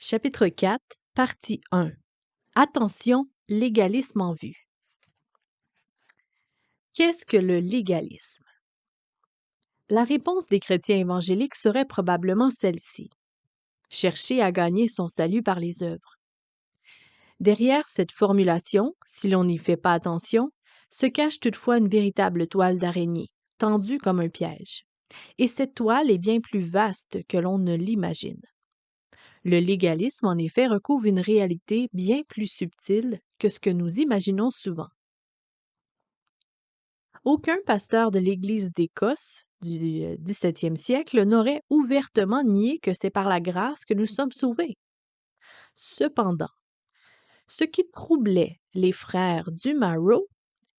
Chapitre 4, partie 1. Attention, légalisme en vue. Qu'est-ce que le légalisme? La réponse des chrétiens évangéliques serait probablement celle-ci. Chercher à gagner son salut par les œuvres. Derrière cette formulation, si l'on n'y fait pas attention, se cache toutefois une véritable toile d'araignée, tendue comme un piège. Et cette toile est bien plus vaste que l'on ne l'imagine. Le légalisme, en effet, recouvre une réalité bien plus subtile que ce que nous imaginons souvent. Aucun pasteur de l'Église d'Écosse du 17e siècle n'aurait ouvertement nié que c'est par la grâce que nous sommes sauvés. Cependant, ce qui troublait les frères du Marrow,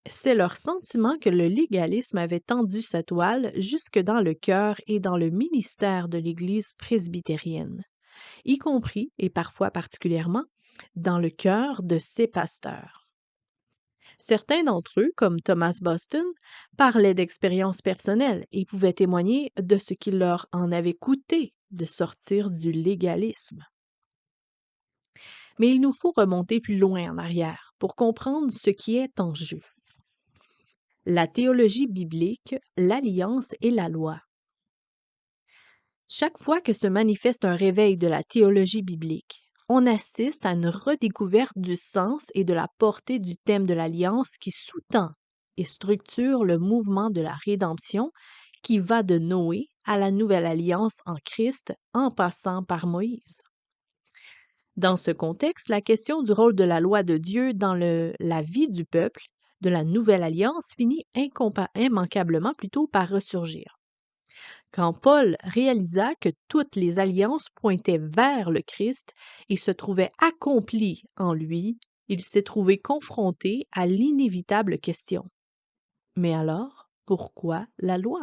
c'est leur sentiment que le légalisme avait tendu sa toile jusque dans le cœur et dans le ministère de l'Église presbytérienne, y compris, et parfois particulièrement, dans le cœur de ses pasteurs. Certains d'entre eux, comme Thomas Boston, parlaient d'expériences personnelles et pouvaient témoigner de ce qu'il leur en avait coûté de sortir du légalisme. Mais il nous faut remonter plus loin en arrière pour comprendre ce qui est en jeu. La théologie biblique, l'alliance et la loi. Chaque fois que se manifeste un réveil de la théologie biblique, on assiste à une redécouverte du sens et de la portée du thème de l'alliance qui sous-tend et structure le mouvement de la rédemption qui va de Noé à la nouvelle alliance en Christ en passant par Moïse. Dans ce contexte, la question du rôle de la loi de Dieu dans la vie du peuple de la nouvelle alliance finit immanquablement plutôt par ressurgir. Quand Paul réalisa que toutes les alliances pointaient vers le Christ et se trouvaient accomplies en lui, il s'est trouvé confronté à l'inévitable question. Mais alors, pourquoi la loi?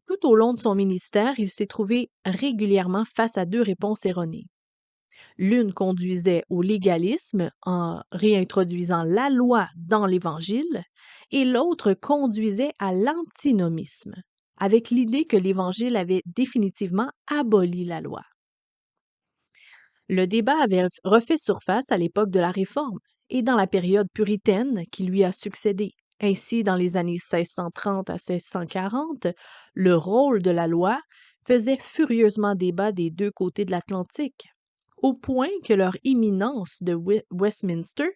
Tout au long de son ministère, il s'est trouvé régulièrement face à deux réponses erronées. L'une conduisait au légalisme en réintroduisant la loi dans l'Évangile et l'autre conduisait à l'antinomisme, avec l'idée que l'Évangile avait définitivement aboli la loi. Le débat avait refait surface à l'époque de la Réforme et dans la période puritaine qui lui a succédé. Ainsi, dans les années 1630 à 1640, le rôle de la loi faisait furieusement débat des deux côtés de l'Atlantique, au point que leur éminence de Westminster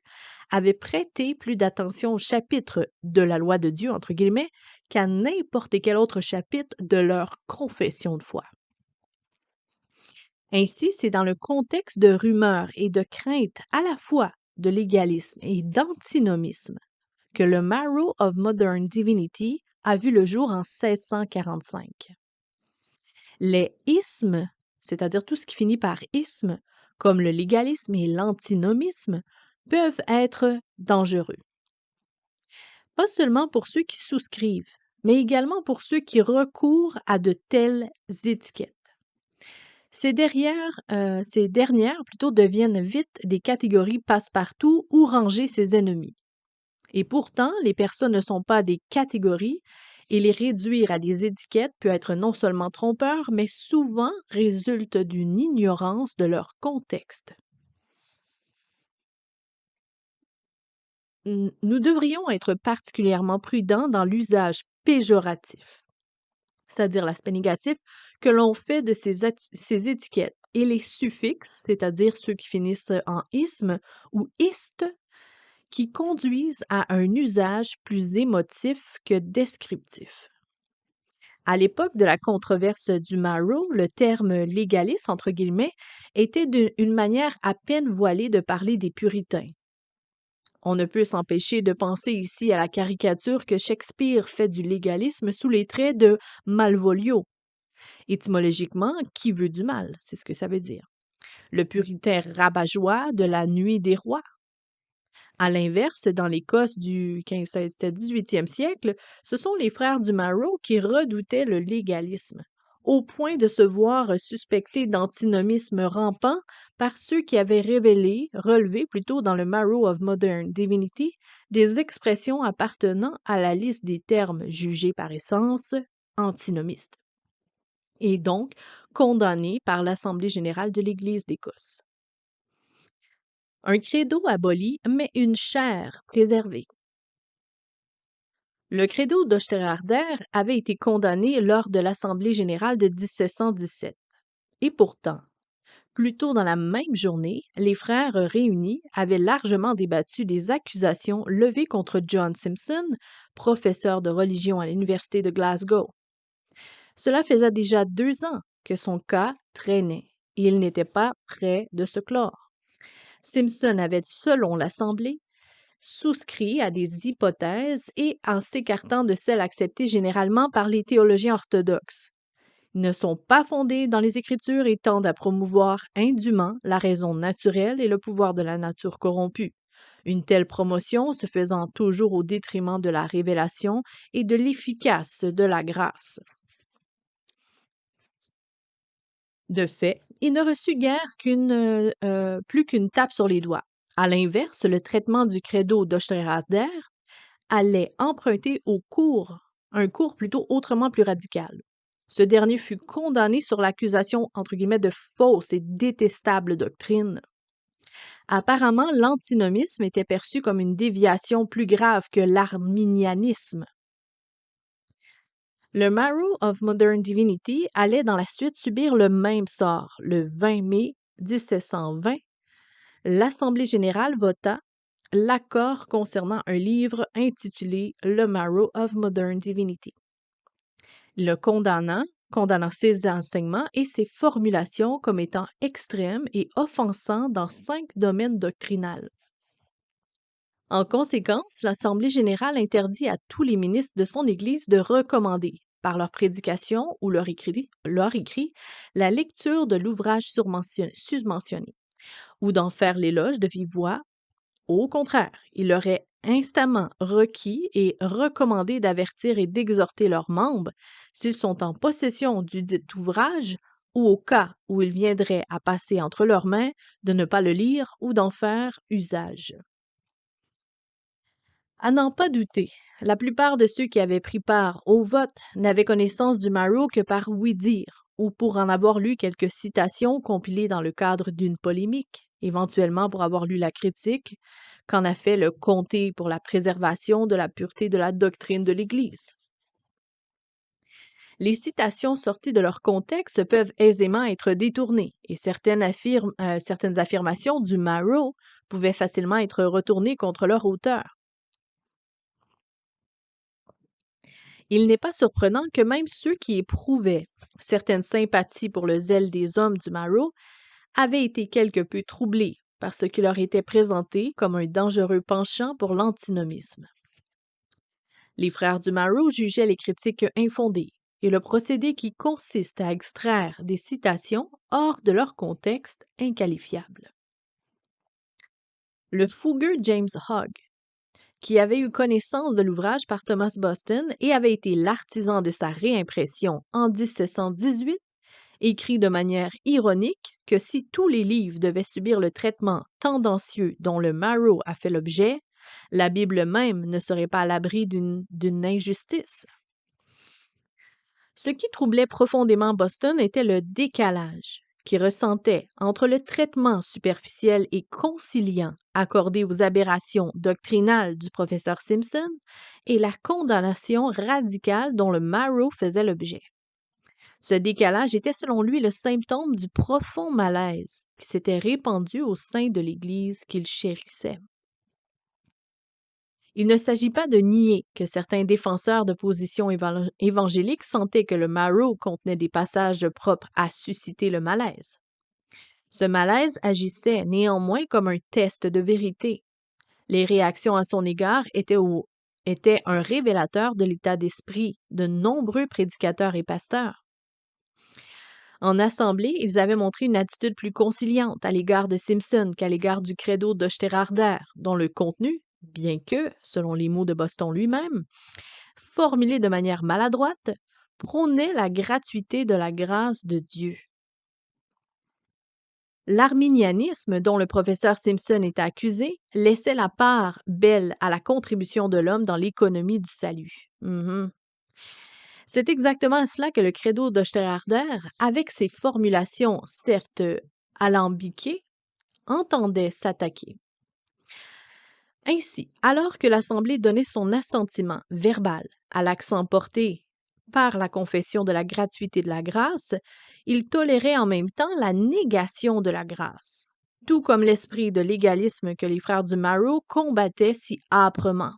avait prêté plus d'attention au chapitre de la loi de Dieu, entre guillemets, qu'à n'importe quel autre chapitre de leur confession de foi. Ainsi, c'est dans le contexte de rumeurs et de craintes à la fois de légalisme et d'antinomisme que le Marrow of Modern Divinity a vu le jour en 1645. Les ismes, c'est-à-dire tout ce qui finit par isme, comme le légalisme et l'antinomisme, peuvent être dangereux. Pas seulement pour ceux qui souscrivent, mais également pour ceux qui recourent à de telles étiquettes. Ces dernières plutôt deviennent vite des catégories passe-partout où ranger ses ennemis. Et pourtant, les personnes ne sont pas des catégories et les réduire à des étiquettes peut être non seulement trompeur, mais souvent résulte d'une ignorance de leur contexte. Nous devrions être particulièrement prudents dans l'usage péjoratif, c'est-à-dire l'aspect négatif, que l'on fait de ces étiquettes et les suffixes, c'est-à-dire ceux qui finissent en isme ou iste, qui conduisent à un usage plus émotif que descriptif. À l'époque de la controverse du Marrow, le terme légaliste, entre guillemets, était une manière à peine voilée de parler des puritains. On ne peut s'empêcher de penser ici à la caricature que Shakespeare fait du légalisme sous les traits de Malvolio. Étymologiquement, qui veut du mal, c'est ce que ça veut dire. Le puritain rabat-joie de la Nuit des rois. À l'inverse, dans l'Écosse du 18e siècle, ce sont les frères du Marrow qui redoutaient le légalisme, au point de se voir suspectés d'antinomisme rampant par ceux qui avaient relevé plutôt dans le Marrow of Modern Divinity, des expressions appartenant à la liste des termes jugés par essence antinomistes, et donc condamné par l'Assemblée générale de l'Église d'Écosse. Un credo aboli, mais une chaire préservée. Le credo d'Osterharder avait été condamné lors de l'Assemblée générale de 1717. Et pourtant, plus tôt dans la même journée, les frères réunis avaient largement débattu des accusations levées contre John Simpson, professeur de religion à l'Université de Glasgow. Cela faisait déjà 2 ans que son cas traînait et il n'était pas près de se clore. Simpson avait, selon l'Assemblée, souscrit à des hypothèses et en s'écartant de celles acceptées généralement par les théologiens orthodoxes. Ils ne sont pas fondés dans les Écritures et tendent à promouvoir indûment la raison naturelle et le pouvoir de la nature corrompue. Une telle promotion se faisant toujours au détriment de la révélation et de l'efficace de la grâce. De fait, il ne reçut guère plus qu'une tape sur les doigts. À l'inverse, le traitement du credo d'Osterharder allait emprunter un cours plutôt autrement plus radical. Ce dernier fut condamné sur l'accusation entre guillemets de fausse et détestable doctrine. Apparemment, l'antinomisme était perçu comme une déviation plus grave que l'arminianisme. Le Marrow of Modern Divinity allait dans la suite subir le même sort. Le 20 mai 1720, l'Assemblée générale vota l'accord concernant un livre intitulé Le Marrow of Modern Divinity, le condamnant ses enseignements et ses formulations comme étant extrêmes et offensants dans 5 domaines doctrinals. En conséquence, l'Assemblée générale interdit à tous les ministres de son Église de recommander, par leur prédication ou leur écrit, la lecture de l'ouvrage susmentionné, ou d'en faire l'éloge de vive voix. Au contraire, il leur est instamment requis et recommandé d'avertir et d'exhorter leurs membres s'ils sont en possession du dit ouvrage ou au cas où il viendrait à passer entre leurs mains, de ne pas le lire ou d'en faire usage. À n'en pas douter, la plupart de ceux qui avaient pris part au vote n'avaient connaissance du Marrow que par ouï-dire ou pour en avoir lu quelques citations compilées dans le cadre d'une polémique, éventuellement pour avoir lu la critique qu'en a fait le Comté pour la préservation de la pureté de la doctrine de l'Église. Les citations sorties de leur contexte peuvent aisément être détournées et certaines affirmations du Marrow pouvaient facilement être retournées contre leur auteur. Il n'est pas surprenant que même ceux qui éprouvaient certaines sympathies pour le zèle des hommes du Marrow avaient été quelque peu troublés par ce qui leur était présenté comme un dangereux penchant pour l'antinomisme. Les frères du Marrow jugeaient les critiques infondées et le procédé qui consiste à extraire des citations hors de leur contexte inqualifiable. Le fougueux James Hogg, qui avait eu connaissance de l'ouvrage par Thomas Boston et avait été l'artisan de sa réimpression en 1718, écrit de manière ironique que si tous les livres devaient subir le traitement tendancieux dont le Marrow a fait l'objet, la Bible même ne serait pas à l'abri d'une injustice. Ce qui troublait profondément Boston était le décalage qu'il ressentait entre le traitement superficiel et conciliant accordé aux aberrations doctrinales du professeur Simpson et la condamnation radicale dont le Marrow faisait l'objet. Ce décalage était selon lui le symptôme du profond malaise qui s'était répandu au sein de l'Église qu'il chérissait. Il ne s'agit pas de nier que certains défenseurs de positions évangéliques sentaient que le Marrow contenait des passages propres à susciter le malaise. Ce malaise agissait néanmoins comme un test de vérité. Les réactions à son égard étaient un révélateur de l'état d'esprit de nombreux prédicateurs et pasteurs. En assemblée, ils avaient montré une attitude plus conciliante à l'égard de Simpson qu'à l'égard du credo d'Osterharder, dont le contenu, bien que, selon les mots de Boston lui-même, formulé de manière maladroite, prônait la gratuité de la grâce de Dieu. L'arminianisme dont le professeur Simpson était accusé laissait la part belle à la contribution de l'homme dans l'économie du salut. C'est exactement à cela que le credo d'Oesterharder, avec ses formulations certes alambiquées, entendait s'attaquer. Ainsi, alors que l'Assemblée donnait son assentiment verbal à l'accent porté par la confession de la gratuité de la grâce, il tolérait en même temps la négation de la grâce, tout comme l'esprit de légalisme que les frères du Marrow combattaient si âprement.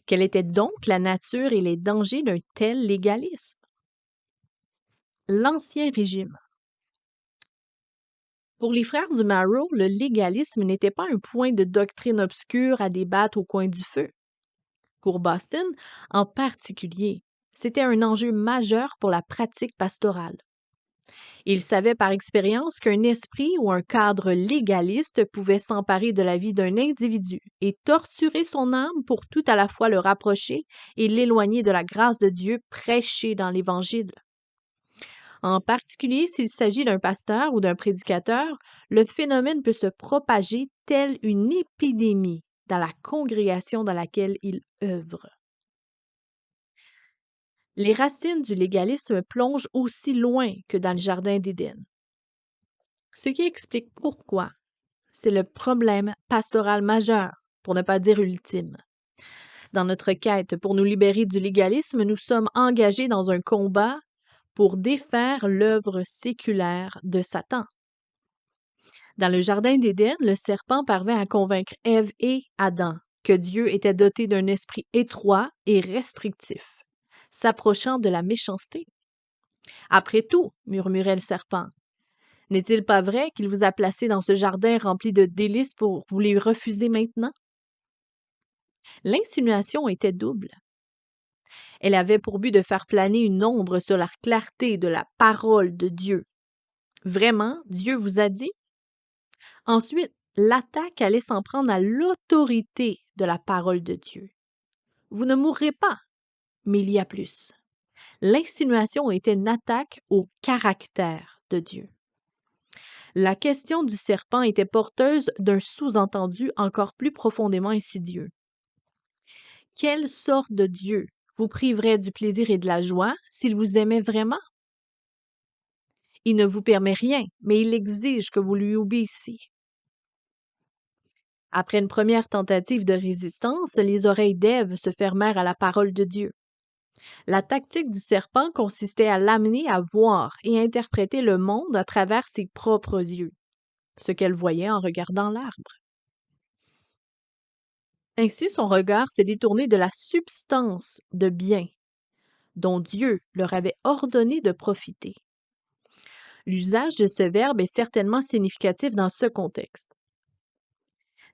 Quelle était donc la nature et les dangers d'un tel légalisme? L'Ancien Régime. Pour les frères du Marrow, le légalisme n'était pas un point de doctrine obscure à débattre au coin du feu. Pour Boston, en particulier, c'était un enjeu majeur pour la pratique pastorale. Il savait par expérience qu'un esprit ou un cadre légaliste pouvait s'emparer de la vie d'un individu et torturer son âme pour tout à la fois le rapprocher et l'éloigner de la grâce de Dieu prêchée dans l'Évangile. En particulier, s'il s'agit d'un pasteur ou d'un prédicateur, le phénomène peut se propager telle une épidémie dans la congrégation dans laquelle il œuvre. Les racines du légalisme plongent aussi loin que dans le Jardin d'Éden. Ce qui explique pourquoi c'est le problème pastoral majeur, pour ne pas dire ultime. Dans notre quête pour nous libérer du légalisme, nous sommes engagés dans un combat pour défaire l'œuvre séculaire de Satan. Dans le Jardin d'Éden, le serpent parvint à convaincre Ève et Adam que Dieu était doté d'un esprit étroit et restrictif, s'approchant de la méchanceté. Après tout, murmurait le serpent, n'est-il pas vrai qu'il vous a placé dans ce jardin rempli de délices pour vous les refuser maintenant? L'insinuation était double. Elle avait pour but de faire planer une ombre sur la clarté de la parole de Dieu. Vraiment, Dieu vous a dit? Ensuite, l'attaque allait s'en prendre à l'autorité de la parole de Dieu. Vous ne mourrez pas, mais il y a plus. L'insinuation était une attaque au caractère de Dieu. La question du serpent était porteuse d'un sous-entendu encore plus profondément insidieux. Quelle sorte de Dieu vous priverait du plaisir et de la joie s'il vous aimait vraiment? Il ne vous permet rien, mais il exige que vous lui obéissiez. Après une première tentative de résistance, les oreilles d'Ève se fermèrent à la parole de Dieu. La tactique du serpent consistait à l'amener à voir et interpréter le monde à travers ses propres yeux, ce qu'elle voyait en regardant l'arbre. Ainsi, son regard s'est détourné de la substance de bien dont Dieu leur avait ordonné de profiter. L'usage de ce verbe est certainement significatif dans ce contexte.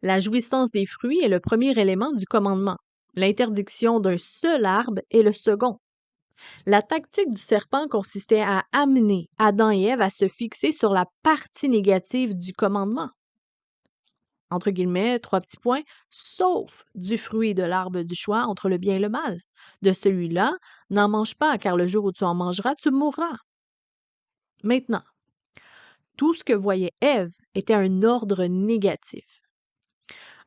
La jouissance des fruits est le premier élément du commandement. L'interdiction d'un seul arbre est le second. La tactique du serpent consistait à amener Adam et Ève à se fixer sur la partie négative du commandement. Entre guillemets, 3 petits points, sauf du fruit de l'arbre du choix entre le bien et le mal. De celui-là, n'en mange pas, car le jour où tu en mangeras, tu mourras. Maintenant, tout ce que voyait Ève était un ordre négatif.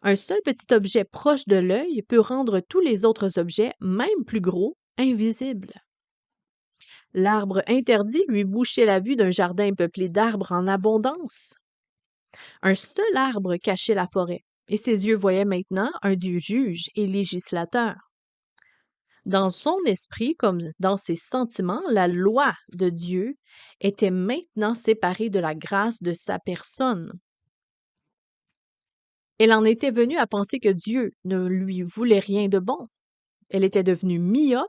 Un seul petit objet proche de l'œil peut rendre tous les autres objets, même plus gros, invisibles. L'arbre interdit lui bouchait la vue d'un jardin peuplé d'arbres en abondance. Un seul arbre cachait la forêt, et ses yeux voyaient maintenant un Dieu juge et législateur. Dans son esprit comme dans ses sentiments, la loi de Dieu était maintenant séparée de la grâce de sa personne. Elle en était venue à penser que Dieu ne lui voulait rien de bon. Elle était devenue myope,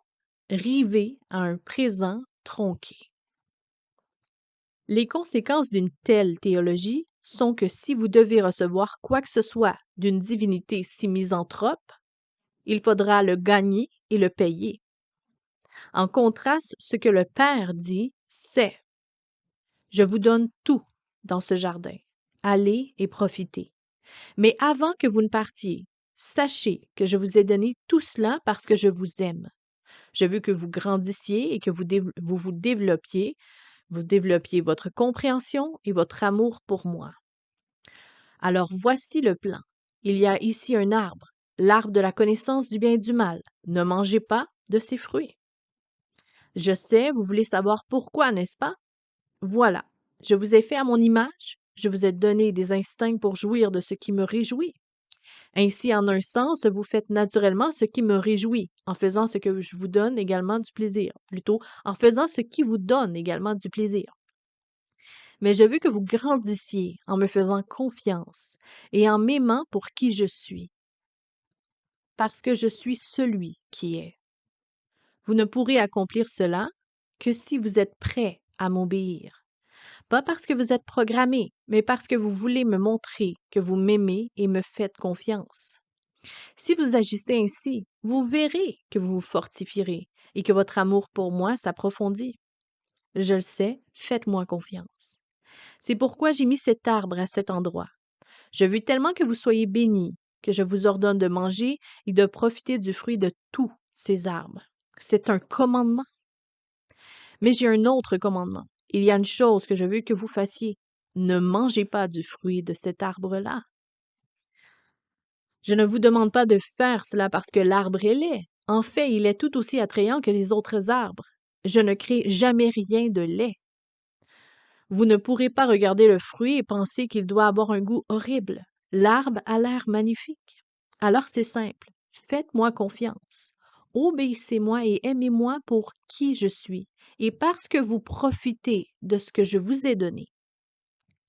rivée à un présent tronqué. Les conséquences d'une telle théologie sont que si vous devez recevoir quoi que ce soit d'une divinité si misanthrope, il faudra le gagner et le payer. En contraste, ce que le Père dit, c'est: je vous donne tout dans ce jardin. Allez et profitez. Mais avant que vous ne partiez, sachez que je vous ai donné tout cela parce que je vous aime. Je veux que vous grandissiez et que vous développiez votre compréhension et votre amour pour moi. Alors voici le plan. Il y a ici un arbre, l'arbre de la connaissance du bien et du mal. Ne mangez pas de ses fruits. Je sais, vous voulez savoir pourquoi, n'est-ce pas? Voilà. Je vous ai fait à mon image, je vous ai donné des instincts pour jouir de ce qui me réjouit. Ainsi, en un sens, vous faites naturellement ce qui me réjouit, en faisant ce que je vous donne également du plaisir. Plutôt, en faisant ce qui vous donne également du plaisir. Mais je veux que vous grandissiez en me faisant confiance et en m'aimant pour qui je suis, parce que je suis celui qui est. Vous ne pourrez accomplir cela que si vous êtes prêt à m'obéir. Pas parce que vous êtes programmé, mais parce que vous voulez me montrer que vous m'aimez et me faites confiance. Si vous agissez ainsi, vous verrez que vous vous fortifierez et que votre amour pour moi s'approfondit. Je le sais, faites-moi confiance. C'est pourquoi j'ai mis cet arbre à cet endroit. Je veux tellement que vous soyez bénis, que je vous ordonne de manger et de profiter du fruit de tous ces arbres. C'est un commandement. Mais j'ai un autre commandement. Il y a une chose que je veux que vous fassiez. Ne mangez pas du fruit de cet arbre-là. Je ne vous demande pas de faire cela parce que l'arbre est laid. En fait, il est tout aussi attrayant que les autres arbres. Je ne crée jamais rien de laid. Vous ne pourrez pas regarder le fruit et penser qu'il doit avoir un goût horrible. L'arbre a l'air magnifique. Alors c'est simple. Faites-moi confiance. Obéissez-moi et aimez-moi pour qui je suis et parce que vous profitez de ce que je vous ai donné.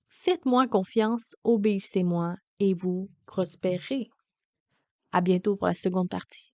Faites-moi confiance, obéissez-moi et vous prospérez. À bientôt pour la seconde partie.